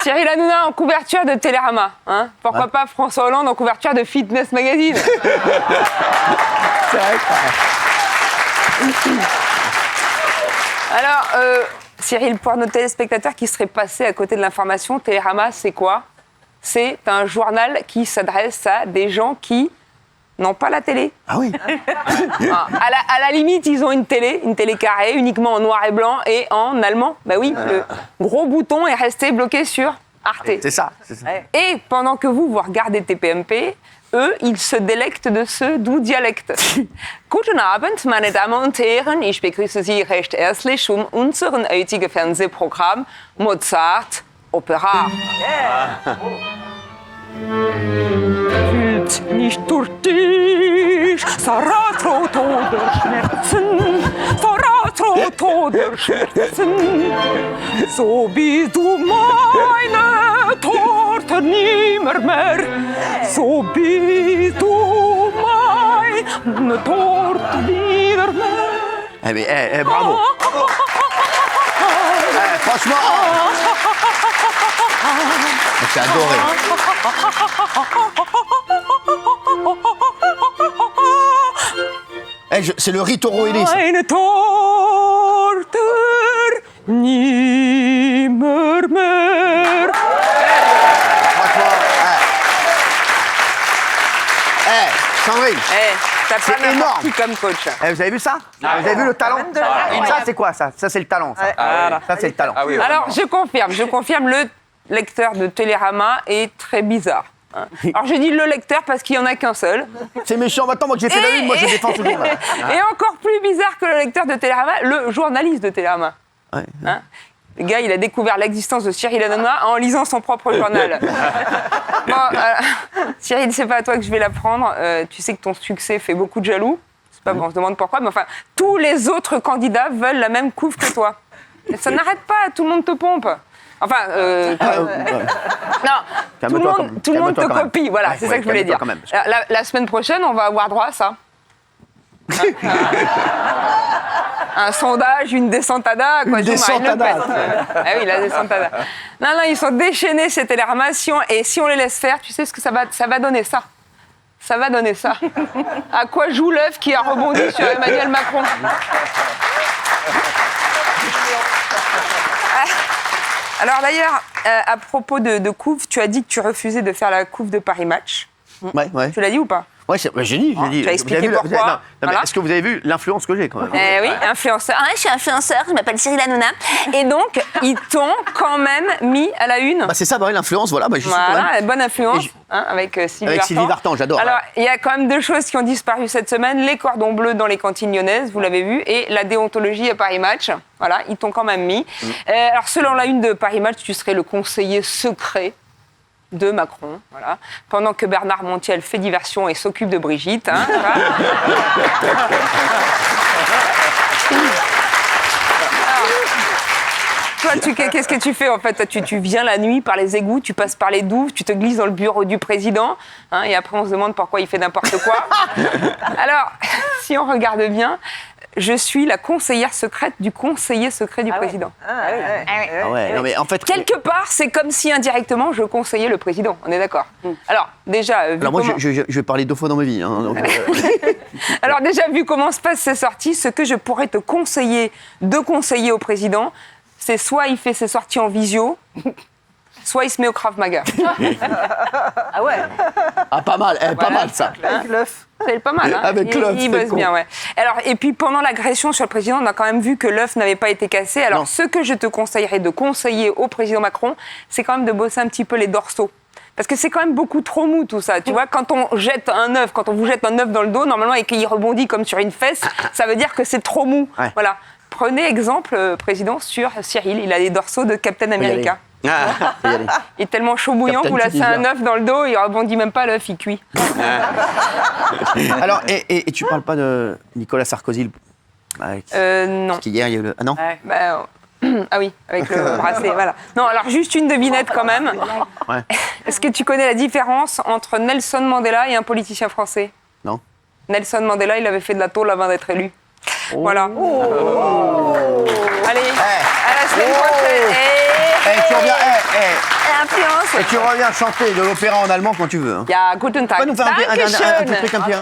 Cyril Hanouna en couverture de Télérama. Hein, pourquoi pas François Hollande en couverture de Fitness Magazine. C'est vrai. Alors, Cyril, pour nos téléspectateurs qui seraient passés à côté de l'information, Télérama, c'est quoi? C'est un journal qui s'adresse à des gens qui n'ont pas la télé. Ah oui. À la limite, ils ont une télé carrée, uniquement en noir et blanc et en allemand. Bah oui, le gros bouton est resté bloqué sur Arte. C'est ça. Et pendant que vous regardez TPMP, eux, ils se délectent de ce doux dialecte. Guten Abend, meine Damen und Herren. Ich begrüße Sie recht herzlich unseren heutigen Fernsehprogramm Mozart Opera. Fühlt nicht durch dich, Saratro oder Schmerzen, Saratro oder Schmerzen, so bist du meine Torte nimmermehr, so bist du meine Torte nimmermehr. Eh mais, bravo. Franchement. J'ai adoré. C'est le Ritoro Ellis. Eine Torte nimmermehr. Sandrine. T'as pas C'est énorme. qui comme coach. Vous avez vu ça? Vous avez vu le talent? Ça, c'est quoi, ça? Ça, c'est le talent, ça. Ça, c'est le talent. Ah oui, Alors, je confirme, le lecteur de Télérama est très bizarre. Alors, je dis le lecteur parce qu'il n'y en a qu'un seul. C'est méchant. Attends, moi, que j'ai fait la une, moi, je défends tout le monde. Et encore plus bizarre que le lecteur de Télérama, le journaliste de Télérama. Ouais. Hein, le gars, il a découvert l'existence de Cyril Hanouna en lisant son propre journal. Bon, Cyril, c'est pas à toi que je vais l'apprendre. Tu sais que ton succès fait beaucoup de jaloux. C'est pas bon, on se demande pourquoi, mais enfin, tous les autres candidats veulent la même couve que toi. Et ça n'arrête pas, tout le monde te pompe. Enfin, non, tout le monde te copie, voilà, c'est ça que je voulais dire. La semaine prochaine, on va avoir droit à ça. Un sondage, une descentada, quoi. Une descentada. Ah oui, la descentada. Non, ils sont déchaînés, ces Télérama. Et si on les laisse faire, tu sais ce que ça va donner, ça. Ça va donner ça. À quoi joue l'œuf qui a rebondi sur Emmanuel Macron? Alors d'ailleurs, à propos de couve, tu as dit que tu refusais de faire la couve de Paris Match. Ouais. Tu l'as dit ou pas? Ouais, j'ai dit. Tu as expliqué pourquoi. Non, voilà. est-ce que vous avez vu l'influence que j'ai quand même? Oui, influenceur. Ah, je suis influenceur, je m'appelle Cyril Hanouna. Et donc, ils t'ont quand même mis à la une. Bah c'est ça, l'influence, voilà. J'y suis quand même. Voilà, bonne influence avec Sylvie Vartan. Sylvie Vartan, j'adore. Alors, il y a quand même deux choses qui ont disparu cette semaine. Les cordons bleus dans les cantines lyonnaises, vous l'avez vu, et la déontologie à Paris Match. Voilà, ils t'ont quand même mis. Alors, selon la une de Paris Match, tu serais le conseiller secret de Macron, voilà. Pendant que Bernard Montiel fait diversion et s'occupe de Brigitte. Hein, voilà. Toi, qu'est-ce que tu fais en fait? Tu viens la nuit par les égouts, tu passes par les douves, tu te glisses dans le bureau du président, hein, et après on se demande pourquoi il fait n'importe quoi. Alors, si on regarde bien, je suis la conseillère secrète du conseiller secret du président. Non, mais en fait. Quelque part, c'est comme si indirectement je conseillais le président. On est d'accord. Alors déjà. Moi, je vais parler 2 fois dans ma vie. Hein, donc, Alors déjà, vu comment se passent ces sorties, ce que je pourrais te conseiller de conseiller au président, c'est soit il fait ses sorties en visio, soit il se met au Krav Maga. Ah ouais. Ah, pas mal, pas mal ça. Avec l'œuf. C'est pas mal, hein. Avec l'œuf, il bosse bien, ouais. Alors, et puis pendant l'agression sur le président, on a quand même vu que l'œuf n'avait pas été cassé. Alors, ce que je te conseillerais de conseiller au président Macron, c'est quand même de bosser un petit peu les dorsaux. Parce que c'est quand même beaucoup trop mou tout ça. Tu vois, quand on vous jette un œuf dans le dos, normalement, et qu'il rebondit comme sur une fesse, ça veut dire que c'est trop mou. Ouais. Voilà. Prenez exemple, président, sur Cyril. Il a les dorsaux de Captain America. Il est tellement chaud bouillant que vous lâchez un œuf dans le dos, il rebondit même pas, l'œuf, il cuit. Alors, et tu parles pas de Nicolas Sarkozy? Non. Parce qu'hier, il y a eu le... Ah non? Ah oui, avec le bracelet, voilà. Non, alors juste une devinette quand même. Ouais. Est-ce que tu connais la différence entre Nelson Mandela et un politicien français? Non. Nelson Mandela, il avait fait de la tôle avant d'être élu. Voilà. Allez, à la semaine prochaine. tu reviens, Influence. et tu reviens chanter de l'opéra en allemand quand tu veux. Hein. Ja, guten Tag. Tu peux nous faire un Dankeschön. petit truc, un petit...